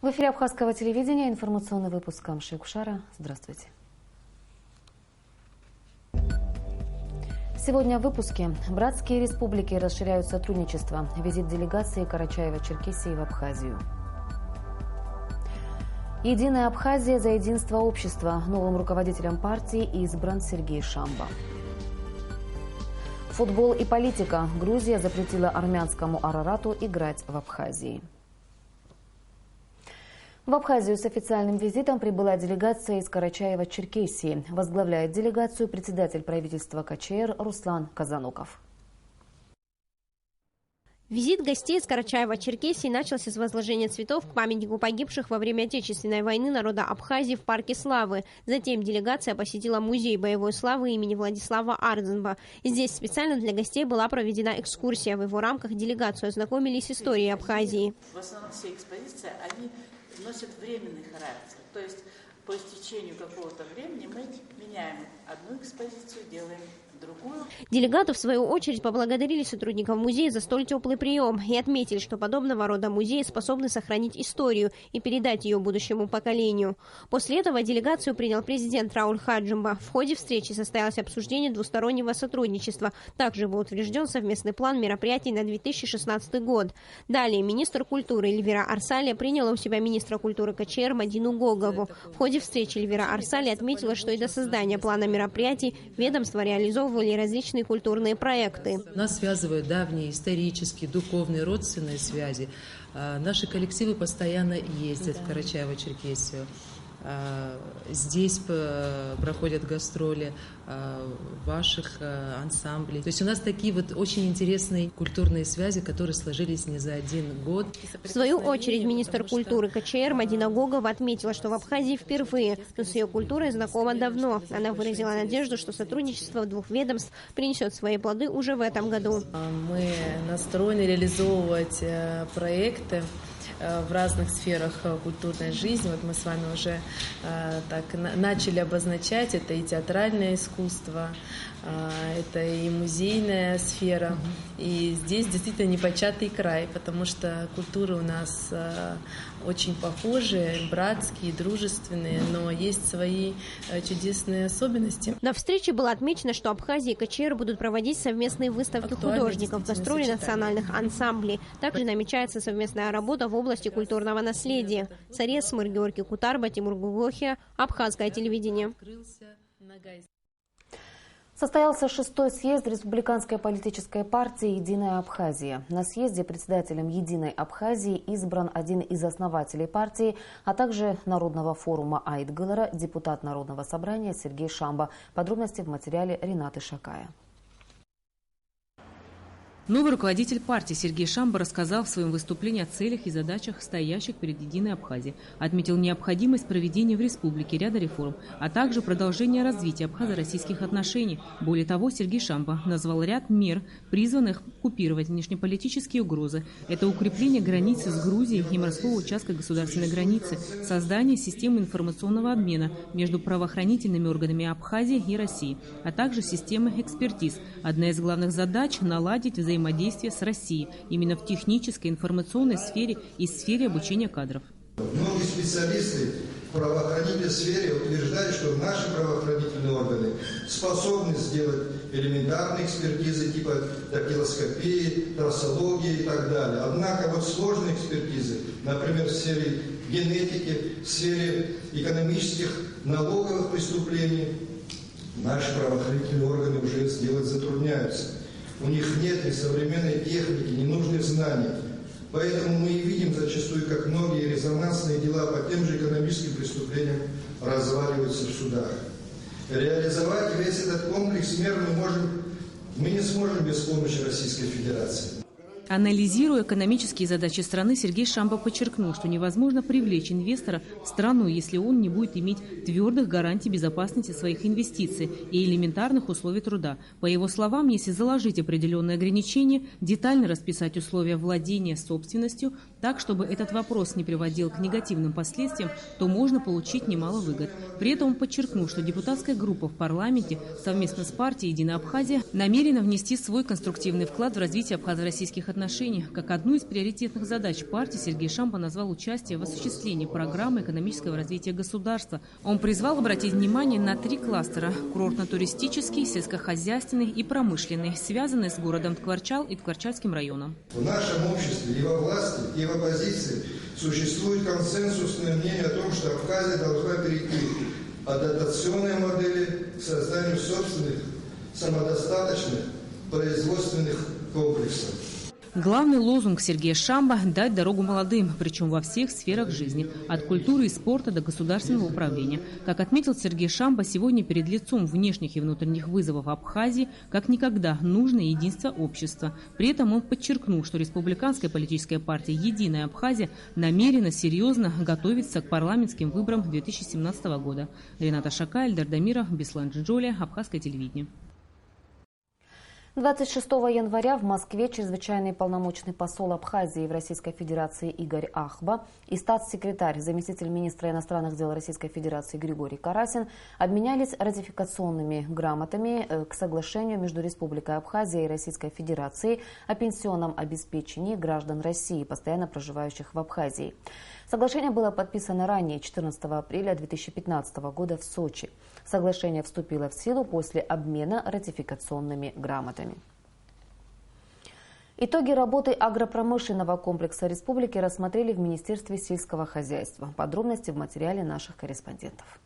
В эфире Абхазского телевидения информационный выпуск Камши Кушара. Здравствуйте. Сегодня в выпуске. Братские республики расширяют сотрудничество. Визит делегации Карачаева-Черкесии в Абхазию. Единая Абхазия за единство общества. Новым руководителем партии избран Сергей Шамба. Футбол и политика. Грузия запретила армянскому Арарату играть в Абхазии. В Абхазию с официальным визитом прибыла делегация из Карачаева-Черкесии. Возглавляет делегацию председатель правительства КЧР Руслан Казануков. Визит гостей из Карачаева-Черкесии начался с возложения цветов к памятнику погибших во время Отечественной войны народа Абхазии в Парке Славы. Затем делегация посетила музей боевой славы имени Владислава Ардзенба. Здесь специально для гостей была проведена экскурсия. В его рамках делегацию ознакомились с историей Абхазии. В основном все экспозиции, они носят временный характер. То есть по истечению какого-то времени мы меняем одну экспозицию, делаем другую. Делегаты, в свою очередь, поблагодарили сотрудников музея за столь теплый прием и отметили, что подобного рода музеи способны сохранить историю и передать ее будущему поколению. После этого делегацию принял президент Рауль Хаджимба. В ходе встречи состоялось обсуждение двустороннего сотрудничества. Также был утвержден совместный план мероприятий на 2016 год. Далее министр культуры Эльвира Арсалия приняла у себя министра культуры КЧР Мадину Гогову. В ходе встречи Эльвира Арсалия отметила, что и до создания плана мероприятий ведомство реализовывали различные культурные проекты. Нас связывают давние исторические, духовные, родственные связи. Наши коллективы постоянно ездят в Карачаево-Черкесию. Здесь проходят гастроли ваших ансамблей. То есть у нас такие вот очень интересные культурные связи, которые сложились не за один год. В свою очередь министр культуры КЧР Мадина Гогова отметила, что в Абхазии впервые, но с ее культурой знакома давно. Она выразила надежду, что сотрудничество двух ведомств принесет свои плоды уже в этом году. Мы настроены реализовывать проекты в разных сферах культурной жизни. Вот мы с вами уже так начали обозначать. Это и театральное искусство, это и музейная сфера. И здесь действительно непочатый край, потому что культуры у нас очень похожие, братские, дружественные, но есть свои чудесные особенности. На встрече было отмечено, что Абхазия и КЧР будут проводить совместные выставки художников, гастроли национальных ансамблей. Также намечается совместная работа в области культурного наследия. Царец Смыр Георгий Кутарба, Тимур Гугохи, Абхазское телевидение. Состоялся 6-й съезд Республиканской политической партии «Единая Абхазия». На съезде председателем «Единой Абхазии» избран один из основателей партии, а также Народного форума Айтгылара, депутат Народного собрания Сергей Шамба. Подробности в материале Ренаты Шакая. Новый руководитель партии Сергей Шамба рассказал в своем выступлении о целях и задачах, стоящих перед Единой Абхазией. Отметил необходимость проведения в республике ряда реформ, а также продолжения развития абхазо-российских отношений. Более того, Сергей Шамба назвал ряд мер, призванных купировать внешнеполитические угрозы. Это укрепление границы с Грузией и морского участка государственной границы, создание системы информационного обмена между правоохранительными органами Абхазии и России, а также системы экспертиз. Одна из главных задач – наладить взаимодействие с Россией именно в технической, информационной сфере и сфере обучения кадров. Многие специалисты в правоохранительной сфере утверждают, что наши правоохранительные органы способны сделать элементарные экспертизы типа дактилоскопии, трассологии и так далее. Однако вот сложные экспертизы, например, в сфере генетики, в сфере экономических, налоговых преступлений, наши правоохранительные органы уже сделать затрудняются. У них нет ни современной техники, ни нужных знаний. Поэтому мы и видим зачастую, как многие резонансные дела по тем же экономическим преступлениям разваливаются в судах. Реализовать весь этот комплекс мер мы не сможем без помощи Российской Федерации. Анализируя экономические задачи страны, Сергей Шамба подчеркнул, что невозможно привлечь инвестора в страну, если он не будет иметь твердых гарантий безопасности своих инвестиций и элементарных условий труда. По его словам, если заложить определенные ограничения, детально расписать условия владения собственностью так, чтобы этот вопрос не приводил к негативным последствиям, то можно получить немало выгод. При этом он подчеркнул, что депутатская группа в парламенте совместно с партией «Единая Абхазия» намерена внести свой конструктивный вклад в развитие абхазо-российских отношений отношений. Как одну из приоритетных задач партии Сергей Шамба назвал участие в осуществлении программы экономического развития государства. Он призвал обратить внимание на 3 кластера – курортно-туристический, сельскохозяйственный и промышленный, связанные с городом Ткварчал и Ткварчальским районом. В нашем обществе и во власти, и в оппозиции существует консенсусное мнение о том, что Абхазия должна перейти от дотационной модели к созданию собственных, самодостаточных производственных комплексов. Главный лозунг Сергея Шамба – дать дорогу молодым, причем во всех сферах жизни, от культуры и спорта до государственного управления. Как отметил Сергей Шамба, сегодня перед лицом внешних и внутренних вызовов Абхазии как никогда нужно единство общества. При этом он подчеркнул, что республиканская политическая партия «Единая Абхазия» намерена серьезно готовиться к парламентским выборам 2017 года. Рената Шакай, Эльдар Дамиров, Беслан Джиджоли, Абхазское телевидение. 26 января в Москве чрезвычайный полномочный посол Абхазии в Российской Федерации Игорь Ахба и статс-секретарь, заместитель министра иностранных дел Российской Федерации Григорий Карасин обменялись ратификационными грамотами к соглашению между Республикой Абхазия и Российской Федерацией о пенсионном обеспечении граждан России, постоянно проживающих в Абхазии. Соглашение было подписано ранее, 14 апреля 2015 года в Сочи. Соглашение вступило в силу после обмена ратификационными грамотами. Итоги работы агропромышленного комплекса республики рассмотрели в Министерстве сельского хозяйства. Подробности в материале наших корреспондентов.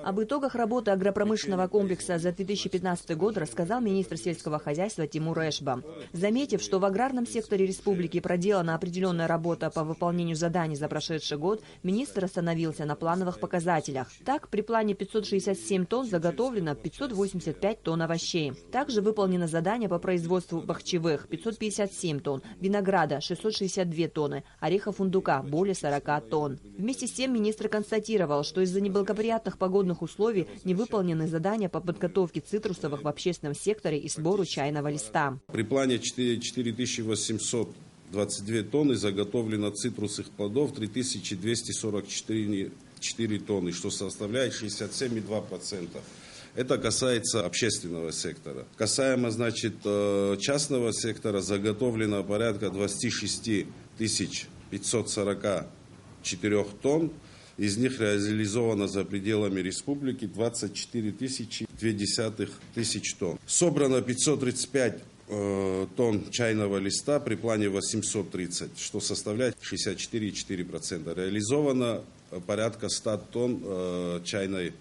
Об итогах работы агропромышленного комплекса за 2015 год рассказал министр сельского хозяйства Тимур Эшба. Заметив, что в аграрном секторе республики проделана определенная работа по выполнению заданий за прошедший год, министр остановился на плановых показателях. Так, при плане 567 тонн заготовлено 585 тонн овощей. Также выполнено задание по производству бахчевых – 557 тонн, винограда – 662 тонны, ореха фундука – более 40 тонн. Вместе с тем министр констатировал, что из-за неблагоприятных погодных условий не выполнены задания по подготовке цитрусовых в общественном секторе и сбору чайного листа. При плане 4822 тонны заготовлено цитрусовых плодов 3244 тонны, что составляет 67,2%. Это касается общественного сектора. Касаемо, частного сектора, заготовлено порядка 26 544 тонн. Из них реализовано за пределами республики 24 200 тонн. Собрано 535 тонн чайного листа при плане 830, что составляет 64,4%. Реализовано порядка 100 тонн чайной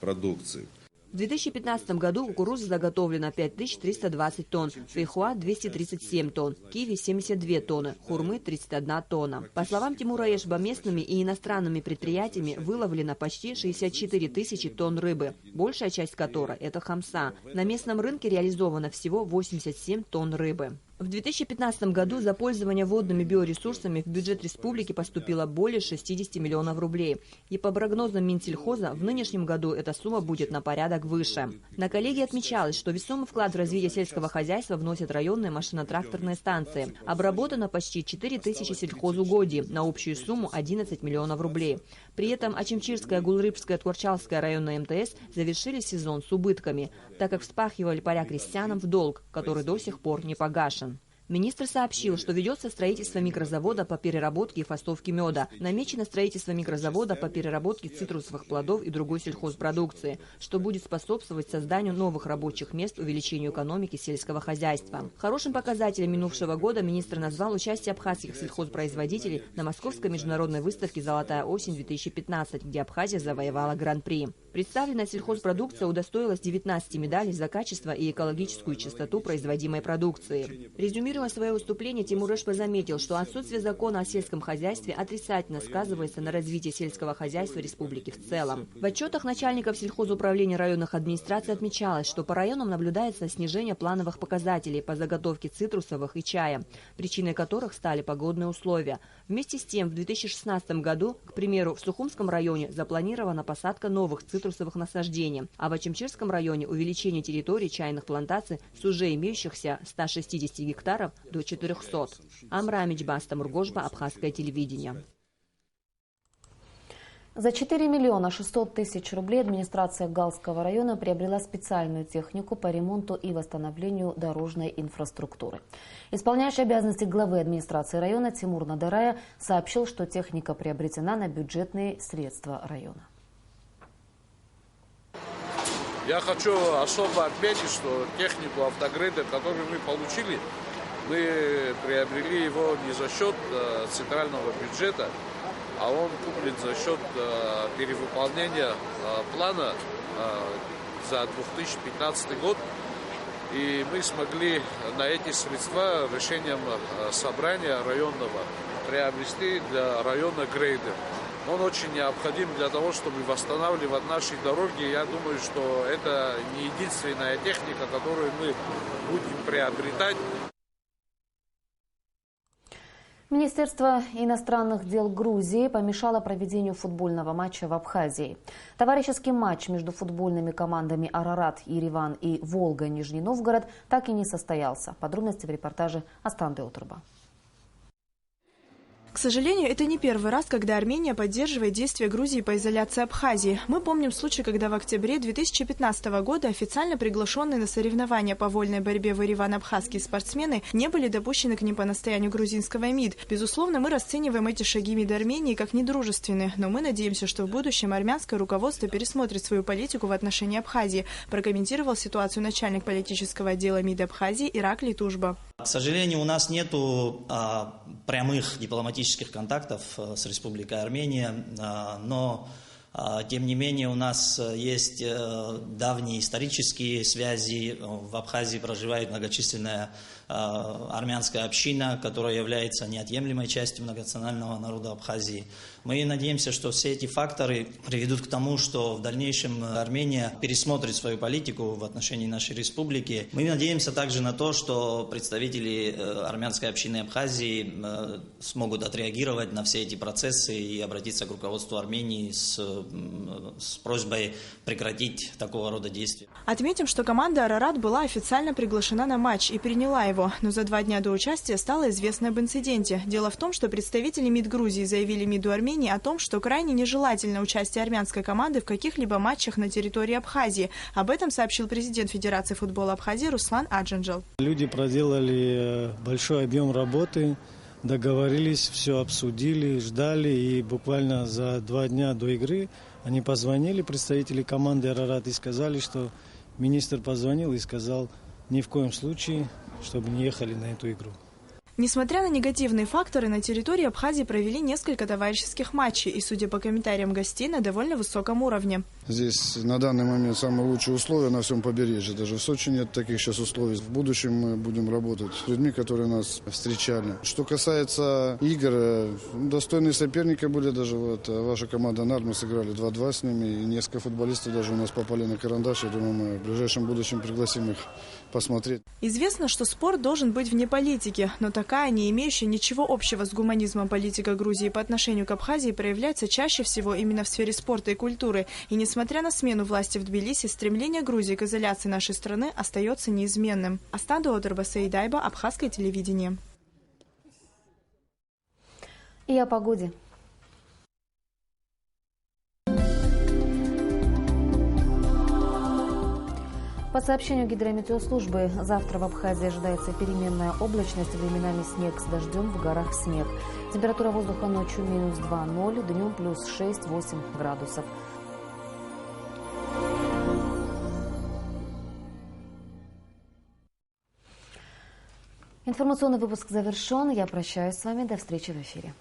продукции. В 2015 году кукуруза заготовлено 5320 тонн, фейхоа – 237 тонн, киви – 72 тонны, хурмы – 31 тонна. По словам Тимура Эшба, местными и иностранными предприятиями выловлено почти 64 тысячи тонн рыбы, большая часть которой – это хамса. На местном рынке реализовано всего 87 тонн рыбы. В 2015 году за пользование водными биоресурсами в бюджет республики поступило более 60 миллионов рублей. И по прогнозам Минсельхоза, в нынешнем году эта сумма будет на порядок выше. На коллегии отмечалось, что весомый вклад в развитие сельского хозяйства вносят районные машино-тракторные станции. Обработано почти 4000 сельхозугодий на общую сумму 11 миллионов рублей. При этом Ачимчирская, Гулрыбская, Ткварчалская районная МТС завершили сезон с убытками, так как вспахивали поля крестьянам в долг, который до сих пор не погашен. Министр сообщил, что ведется строительство микрозавода по переработке и фасовке меда. Намечено строительство микрозавода по переработке цитрусовых плодов и другой сельхозпродукции, что будет способствовать созданию новых рабочих мест, увеличению экономики сельского хозяйства. Хорошим показателем минувшего года министр назвал участие абхазских сельхозпроизводителей на Московской международной выставке «Золотая осень-2015», где Абхазия завоевала гран-при. Представленная сельхозпродукция удостоилась 19 медалей за качество и экологическую чистоту производимой продукции. Резюмируя свое выступление, Тимур Эшба заметил, что отсутствие закона о сельском хозяйстве отрицательно сказывается на развитии сельского хозяйства республики в целом. В отчетах начальников сельхозуправления районных администраций отмечалось, что по районам наблюдается снижение плановых показателей по заготовке цитрусовых и чая, причиной которых стали погодные условия. Вместе с тем, в 2016 году, к примеру, в Сухумском районе запланирована посадка новых цитрусовых насаждений, а в Ачимчирском районе увеличение территории чайных плантаций с уже имеющихся 160 гектаров до 400. Амра Амичба, Астамургошба, Абхазское телевидение. За 4 миллиона 600 тысяч рублей администрация Галского района приобрела специальную технику по ремонту и восстановлению дорожной инфраструктуры. Исполняющий обязанности главы администрации района Тимур Надарая сообщил, что техника приобретена на бюджетные средства района. Я хочу особо отметить, что технику автогрейдер, которую мы получили, мы приобрели его не за счет центрального бюджета, а он куплен за счет перевыполнения плана за 2015 год. И мы смогли на эти средства решением собрания районного приобрести для района грейдер. Он очень необходим для того, чтобы восстанавливать наши дороги. Я думаю, что это не единственная техника, которую мы будем приобретать. Министерство иностранных дел Грузии помешало проведению футбольного матча в Абхазии. Товарищеский матч между футбольными командами «Арарат» Ереван и «Волга» Нижний Новгород так и не состоялся. Подробности в репортаже Астанды Отурба. К сожалению, это не первый раз, когда Армения поддерживает действия Грузии по изоляции Абхазии. Мы помним случай, когда в октябре 2015 года официально приглашенные на соревнования по вольной борьбе в Ереван абхазские спортсмены не были допущены к ним по настоянию грузинского МИД. Безусловно, мы расцениваем эти шаги МИД Армении как недружественные, но мы надеемся, что в будущем армянское руководство пересмотрит свою политику в отношении Абхазии, прокомментировал ситуацию начальник политического отдела МИД Абхазии Ираклий Тужба. К сожалению, у нас нет прямых дипломатических контактов с Республикой Армения, но тем не менее у нас есть давние исторические связи. В Абхазии проживает многочисленная армянская община, которая является неотъемлемой частью многонационального народа Абхазии. Мы надеемся, что все эти факторы приведут к тому, что в дальнейшем Армения пересмотрит свою политику в отношении нашей республики. Мы надеемся также на то, что представители армянской общины Абхазии смогут отреагировать на все эти процессы и обратиться к руководству Армении с просьбой прекратить такого рода действия. Отметим, что команда «Арарат» была официально приглашена на матч и приняла его, но за 2 дня до участия стало известно об инциденте. Дело в том, что представители МИД Грузии заявили МИДу Армении о том, что крайне нежелательно участие армянской команды в каких-либо матчах на территории Абхазии. Об этом сообщил президент Федерации футбола Абхазии Руслан Аджанджал. Люди проделали большой объем работы, договорились, все обсудили, ждали, и буквально за 2 дня до игры они позвонили, представители команды «Арарат», и сказали, что министр позвонил и сказал, ни в коем случае, чтобы не ехали на эту игру. Несмотря на негативные факторы, на территории Абхазии провели несколько товарищеских матчей и, судя по комментариям гостей, на довольно высоком уровне. Здесь на данный момент самые лучшие условия на всем побережье. Даже в Сочи нет таких сейчас условий. В будущем мы будем работать с людьми, которые нас встречали. Что касается игр, достойные соперники были даже. Ваша команда «Нар», мы сыграли 2-2 с ними. И несколько футболистов даже у нас попали на карандаш. Я думаю, мы в ближайшем будущем пригласим их посмотреть. Известно, что спорт должен быть вне политики, но такая, не имеющая ничего общего с гуманизмом политика Грузии по отношению к Абхазии, проявляется чаще всего именно в сфере спорта и культуры. И несмотря на смену власти в Тбилиси, стремление Грузии к изоляции нашей страны остается неизменным. Астанды Отурба, Сейдайба, Абхазское телевидение. И о погоде. По сообщению гидрометеослужбы, завтра в Абхазии ожидается переменная облачность, временами снег с дождем, в горах снег. Температура воздуха ночью минус 2,0, днем плюс 6-8 градусов. Информационный выпуск завершен. Я прощаюсь с вами. До встречи в эфире.